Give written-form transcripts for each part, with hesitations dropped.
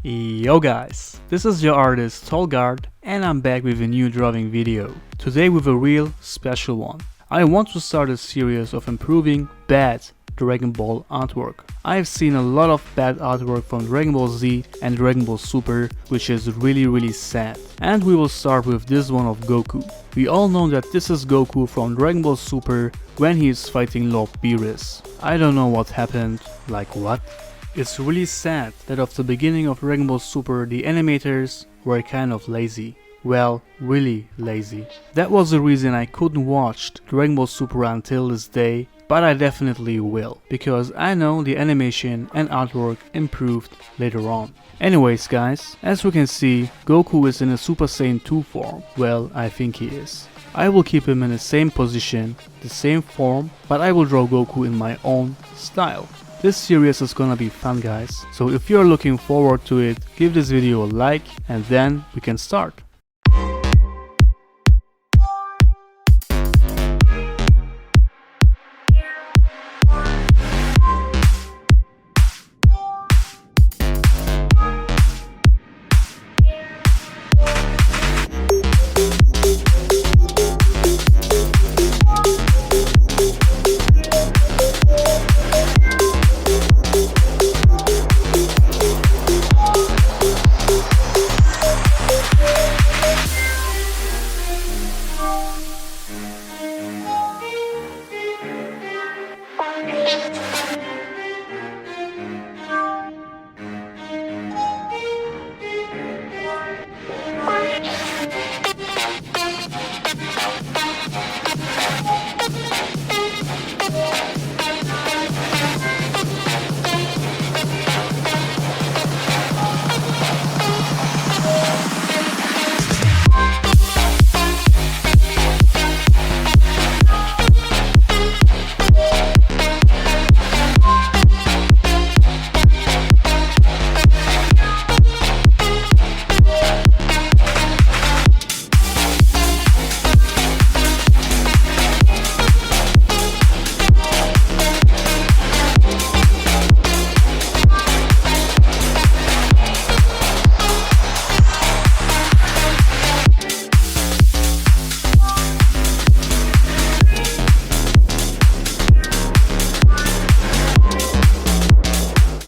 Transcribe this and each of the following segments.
Yo guys, this is your artist Tolg and I'm back with a new drawing video. Today with a real special one. I want to start a series of improving bad Dragon Ball artwork. I've seen a lot of bad artwork from Dragon Ball Z and Dragon Ball Super, which is really sad. And we will start with this one of Goku. We all know that this is Goku from Dragon Ball Super when he is fighting Lord Beerus. I don't know what happened, like what? It's really sad that of the beginning of Dragon Ball Super the animators were kind of lazy. Well, really lazy. That was the reason I couldn't watch Dragon Ball Super until this day, but I definitely will, because I know the animation and artwork improved later on. Anyways guys, as we can see, Goku is in a Super Saiyan 2 form. Well, I think he is. I will keep him in the same position, the same form, but I will draw Goku in my own style. This series is gonna be fun guys, so if you're looking forward to it, give this video a like and then we can start.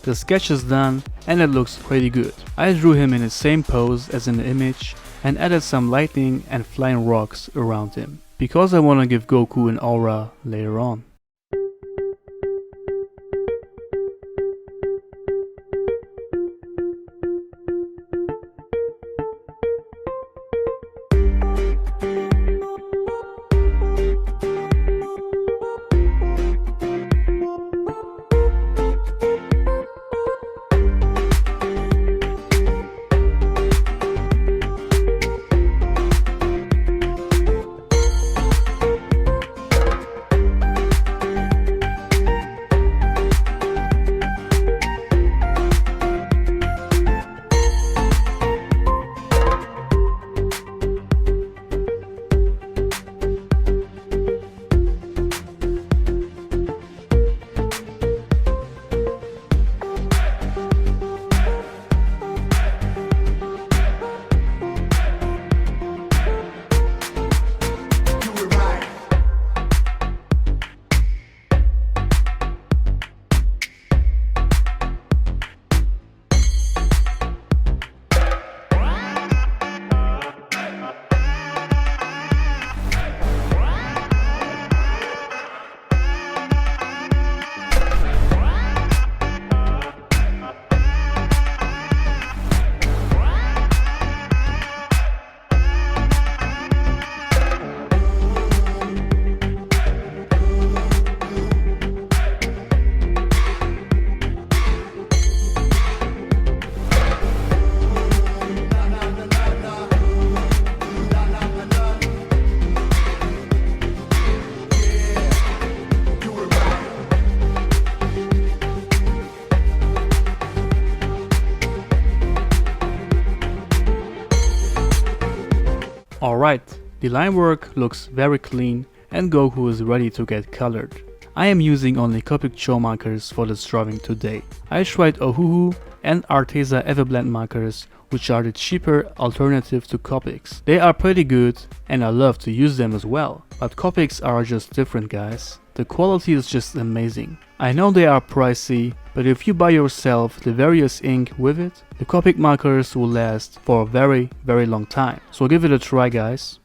The sketch is done and it looks pretty good. I drew him in the same pose as in the image and added some lightning and flying rocks around him, because I want to give Goku an aura later on. Alright, the line work looks very clean and Goku is ready to get colored. I am using only Copic Color markers for this drawing today. I tried Ohuhu, and Arteza Everblend markers, which are the cheaper alternative to Copics. They are pretty good and I love to use them as well, but Copics are just different, guys. The quality is just amazing. I know they are pricey, but if you buy yourself the various ink with it, the Copic markers will last for a very long time. So give it a try, guys.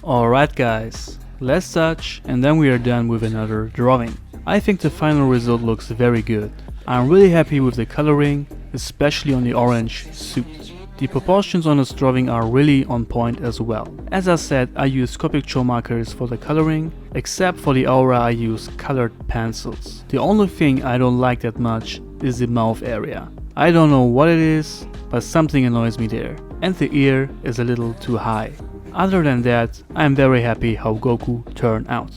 Alright guys, last touch and then we are done with another drawing. I think the final result looks very good. I'm really happy with the coloring, especially on the orange suit. The proportions on this drawing are really on point as well. As I said, I use Copic Color markers for the coloring, except for the aura I use colored pencils. The only thing I don't like that much is the mouth area. I don't know what it is, but something annoys me there. And the ear is a little too high. Other than that, I am very happy how Goku turned out.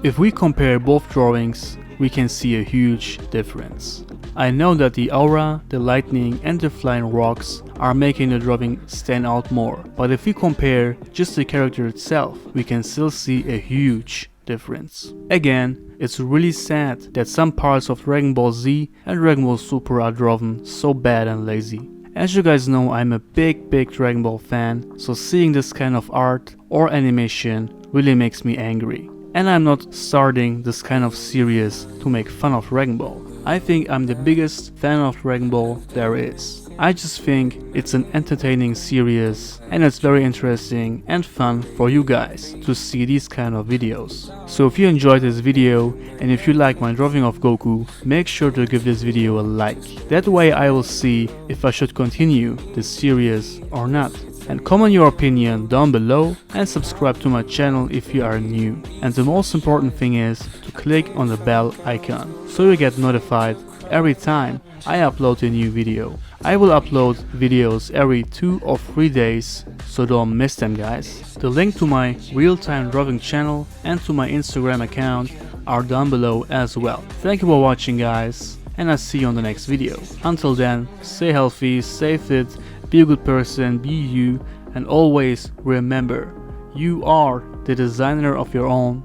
If we compare both drawings, we can see a huge difference. I know that the aura, the lightning and the flying rocks are making the drawing stand out more, but if we compare just the character itself, we can still see a huge difference. Again, it's really sad that some parts of Dragonball Z and Dragonball Super are drawn so bad and lazy. As you guys know, I'm a big Dragon Ball fan, so seeing this kind of art or animation really makes me angry. And I'm not starting this kind of series to make fun of Dragon Ball. I think I'm the biggest fan of Dragon Ball there is. I just think it's an entertaining series and it's very interesting and fun for you guys to see these kind of videos. So if you enjoyed this video and if you like my drawing of Goku, make sure to give this video a like. That way I will see if I should continue this series or not. And comment your opinion down below and subscribe to my channel if you are new. And the most important thing is to click on the bell icon so you get notified every time I upload a new video. I will upload videos every 2 or 3 days, so don't miss them guys. The link to my real-time drawing channel and to my Instagram account are down below as well. Thank you for watching guys, and I'll see you on the next video. Until then, stay healthy, stay fit, be a good person, be you, and always remember, you are the designer of your own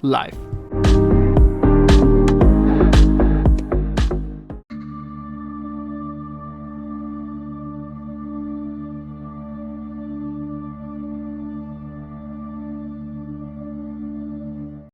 life.